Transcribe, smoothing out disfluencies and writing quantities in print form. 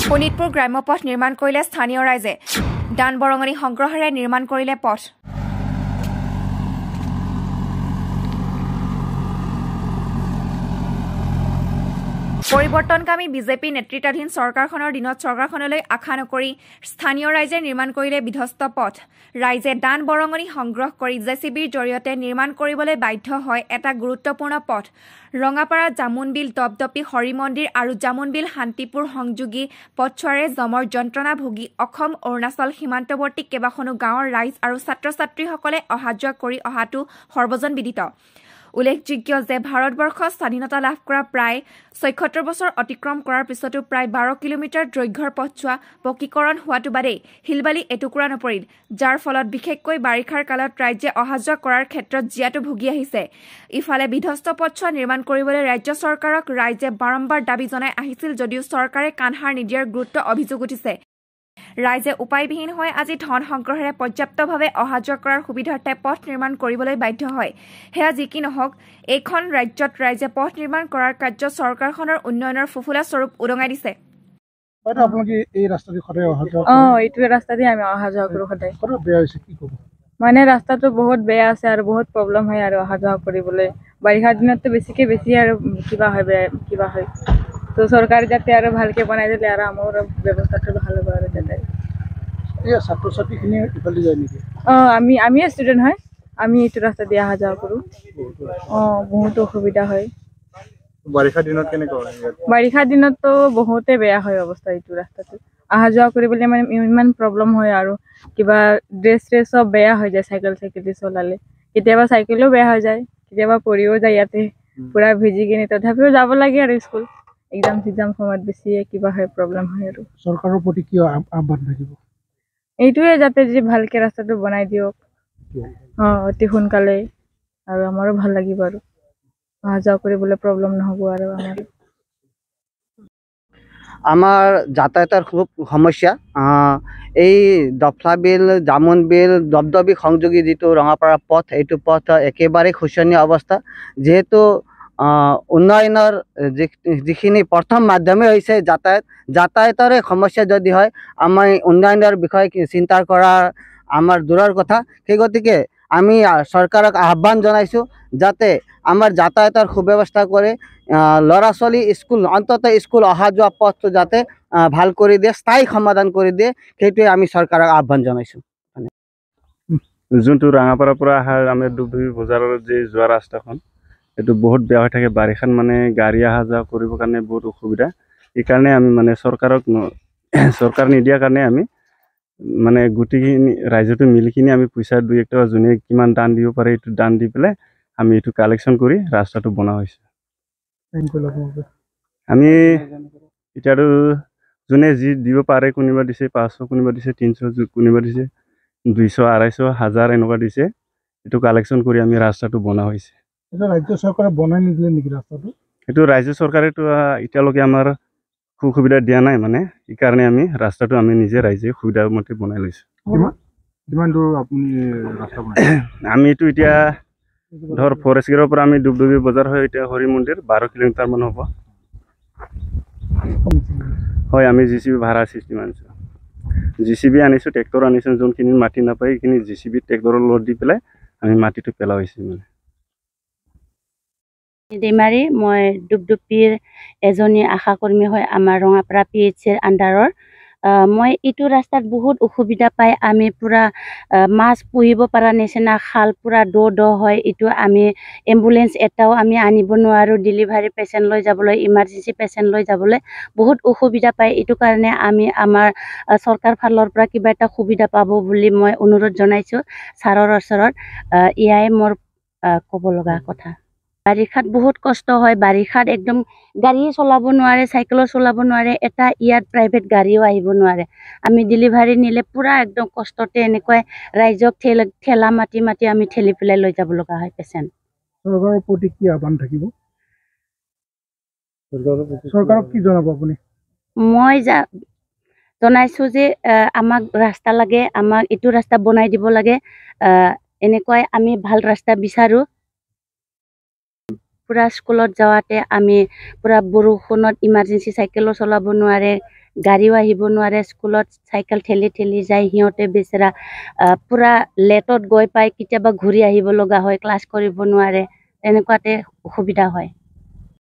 শোণিতপুৰ গ্ৰাম্য পথ নিৰ্মাণ কৰিলে স্থানীয় ৰাইজে দান বৰঙণি সংগ্ৰহেৰে নিৰ্মাণ কৰিলে পথ পৰিৱৰ্তনকামী বিজেপি নেতৃত্বাধীন চৰকাৰখনৰ দিনত চৰকাৰখনলৈ আশা নকৰি স্থানীয় ৰাইজে নিৰ্মাণ কৰিলে বিধ্বস্ত পথ ৰাইজে দান বৰঙণি সংগ্ৰহ কৰি জেচিবিৰ জৰিয়তে নিৰ্মাণ কৰিবলৈ বাধ্য হয় এটা গুৰুত্বপূৰ্ণ পথ ৰঙাপাৰা জামুনবিল দপদপি হৰি মন্দিৰ আৰু জামুনবিল শান্তিপুৰ সংযোগী পথছোৱাৰে জমৰ যন্ত্ৰণা ভুগি অসম অৰুণাচল সীমান্তৱৰ্তী কেইবাখনো গাঁৱৰ ৰাইজ আৰু ছাত্ৰ-ছাত্ৰীসকলে অহা যোৱা কৰি অহাটো সৰ্বজনবিদিত উল্লেখযোগ্য যে ভাৰতবৰ্ষ স্বাধীনতা লাভ কৰা প্ৰায় ৭৬ বছৰ অতিক্ৰম কৰাৰ পিছতো প্ৰায় ১২ কিলোমিটাৰ দৈৰ্ঘ্যৰ পথছোৱা পকীকৰণ হোৱাটো বাদেই শিলবালি এটুকুৰা নপৰিল যাৰ ফলত বিশেষকৈ বাৰিষাৰ কালত ৰাজ্যে অহা যোৱা কৰাৰ ক্ষেত্ৰত জিয়াটো ভুগি আহিছে ইফালে বিধ্বস্ত পথছোৱা নিৰ্মাণ কৰিবলৈ ৰাজ্য চৰকাৰক ৰাইজে বাৰম্বাৰ দাবী জনাই আহিছিল যদিও চৰকাৰে কাণসাৰ নিদিয়াৰ গুৰুত্ব অভিযোগ উঠিছে ৰাইজে উপায়বিহীন হৈ আজি ধন সংগ্ৰহেৰে পৰ্যাপ্তভাৱে অহা যোৱা কৰাৰ সুবিধাৰ্থে পথ নিৰ্মাণ কৰিবলৈ বাধ্য হয় হেয়া যি কি নহওক এইখন ৰাজ্যত ৰাইজে পথ নিৰ্মাণ কৰাৰ কাৰ্য চৰকাৰখনৰ উন্নয়নৰ ফুফুলা স্বৰূপ উদঙাই দিছে এইটোৱে ৰাস্তা দি আমি অহা যোৱা কৰো সদায় মানে ৰাস্তাটো বহুত বেয়া আছে আৰু বহুত প্ৰব্লেম হয় আৰু অহা যোৱা কৰিবলৈ বাৰিষাৰ দিনততো বেছি আৰু কিবা হয় তো চৰকাৰে যাতে আৰু ভালকে বনাই দিলে আৰু আমাৰ ব্যৱস্থাটো ভাল হ'ব আৰু যাতে ছাত্ৰ-ছাত্ৰীখিনি ইফালে যায় নেকি আমি ষ্টুডেণ্ট হয় আমি এইটো ৰাস্তা দি অহা যোৱা কৰোঁ বহুত অসুবিধা হয় বাৰিষাৰ দিনততো বহুতে বেয়া হয় অৱস্থা এইটো ৰাস্তাটো অহা যোৱা কৰিবলৈ মানে ইমান প্ৰব্লেম হয় আৰু কিবা ড্ৰেছ চব বেয়া হৈ যায় চাইকেল দি চলালে কেতিয়াবা চাইকেলো বেয়া হৈ যায় কেতিয়াবা পৰিও যায় ইয়াতে পুৰা ভিজি কিনে তথাপিও যাব লাগে আৰু স্কুল এক্সাম সময়ত বেছি কিবা হয় প্ৰব্লেম হয় আৰু চৰকাৰৰ প্ৰতি কি আহ্বান থাকিব এইটোৱে যাতে যদি ভালকে ৰাস্তাটো বনাই দিয়ক অতি সোনকালে আৰু আমাৰো ভাল লাগিব আৰু অহা যোৱা কৰিবলৈ প্ৰব্লেম নহ'ব আৰু আমাৰ যাতায়াতৰ খুব সমস্যা এই দফলা বিল জামুন বিল দপদপি সংযোগী যিটো ৰঙাপাৰা পথ এইটো পথ একেবাৰে শোচনীয় অৱস্থা যিহেতু উন্নয়নৰ যিখিনি প্ৰথম মাধ্যমে হৈছে যাতায়াতৰে সমস্যা যদি হয় আমাৰ উন্নয়নৰ বিষয়ে চিন্তা কৰা আমাৰ দূৰৰ কথা সেই গতিকে আমি চৰকাৰক আহ্বান জনাইছোঁ যাতে আমাৰ যাতায়াতৰ সুব্যৱস্থা কৰে ল'ৰা ছোৱালী স্কুল অহা যোৱা পথটো যাতে ভাল কৰি দিয়ে স্থায়ী সমাধান কৰি দিয়ে সেইটোৱে আমি চৰকাৰক আহ্বান জনাইছোঁ যোনটো ৰঙাপাৰাৰ পৰা অহা আমাৰ ডুবডুবি বজাৰৰ যে যোৱা ৰাস্তাখন এইটো বহুত বেয়া হৈ থাকে বাৰিষাত মানে গাড়ী অহা যোৱা কৰিবৰ কাৰণে বহুত অসুবিধা এইকাৰণে আমি মানে চৰকাৰ নিদিয়াৰ কাৰণে আমি মানে গোটেইখিনি ৰাইজটো মিলি কিনি আমি পইচা 2-1 টকা যোনে কিমান দান দিব পাৰে এইটো দান দি পেলাই আমি এইটো কালেকশ্যন কৰি ৰাস্তাটো বনোৱা হৈছে আমি এতিয়াতো যোনে যি দিব পাৰে কোনোবা দিছে 500 কোনোবা দিছে 300 কোনোবা দিছে 200 250 1000 এনেকুৱা দিছে এইটো কালেকশ্যন কৰি আমি ৰাস্তাটো বনোৱা হৈছে ৰাজ্য চৰকাৰে বনাই নিদিলে নেকি ৰাস্তাটো এইটো ৰাজ্য চৰকাৰেতো এতিয়ালৈকে আমাৰ সুবিধা দিয়া নাই মানে এইকাৰণে আমি ৰাস্তাটো আমি নিজে ৰাইজে সুবিধা মতে বনাই লৈছোঁ কিমান দূৰ আপুনি ৰাস্তা বনাইছে আমি এইটো এতিয়া ধৰ ফৰেষ্ট গেটৰ পৰা আমি ডুবডুবি বজাৰ হৈ এতিয়া হৰি মন্দিৰ 12 কিলোমিটাৰ মান হ'ব হয় আমি জিচিবি ভাড়া চিষ্টেম আনিছোঁ জিচিবি আনিছোঁ ট্ৰেক্টৰ আনিছোঁ যোনখিনি মাটি নাপায় সেইখিনি জিচিবি ট্ৰেক্টৰৰ লোড দি পেলাই আমি মাটিটো পেলোৱা হৈছে মানে দেমাৰী মই ডুবডুবিৰ এজনী আশাকৰ্মী হয় আমাৰ ৰঙাপাৰা PHCৰ আণ্ডাৰৰ মই এইটো ৰাস্তাত বহুত অসুবিধা পাই আমি পুৰা মাছ পুহিব পৰা নিচিনা খাল পুৰা দ হয় এইটো আমি এম্বুলেন্স এটাও আমি আনিব নোৱাৰোঁ ডেলিভাৰী পেচেণ্ট লৈ যাবলৈ ইমাৰ্জেঞ্চি পেচেণ্ট লৈ যাবলৈ বহুত অসুবিধা পাই এইটো কাৰণে আমি আমাৰ চৰকাৰ ফালৰ পৰা কিবা এটা সুবিধা পাব বুলি মই অনুৰোধ জনাইছোঁ ছাৰৰ ওচৰত এয়াই মোৰ ক'ব লগা কথা বাৰিষাত বহুত কষ্ট হয় বাৰিষাত একদম গাড়ী চলাব নোৱাৰে চাইকেলো চলাব নোৱাৰে এটা ইয়াত প্ৰাইভেট গাড়ীও আহিব নোৱাৰে আমি ডেলিভাৰী নিলে পুৰা একদম কষ্টতে এনেকৈ ৰাইজক ঠেলা মাতি আমি ঠেলি পেলাই লৈ যাব লগা হয় পেচেণ্ট চৰকাৰৰ প্ৰতি কি আহ্বান থাকিব চৰকাৰক কি জনাব আপুনি মই জনাইছোঁ যে আমাক ৰাস্তা লাগে আমাক এইটো ৰাস্তা বনাই দিব লাগে এনেকৈ আমি ভাল ৰাস্তা বিচাৰোঁ পুৰা স্কুলত যাওঁতে আমি পুৰা বৰষুণত ইমাৰ্জেঞ্চি চাইকেলো চলাব নোৱাৰে, গাড়ীও আহিব নোৱাৰে, স্কুলত চাইকেল ঠেলি ঠেলি যায় সিহঁতে বেচেৰা পুৰা লেটত গৈ পাই কেতিয়াবা ঘূৰি আহিব লগা হয়, ক্লাছ কৰিব নোৱাৰে, তেনেকুৱাতে অসুবিধা হয়।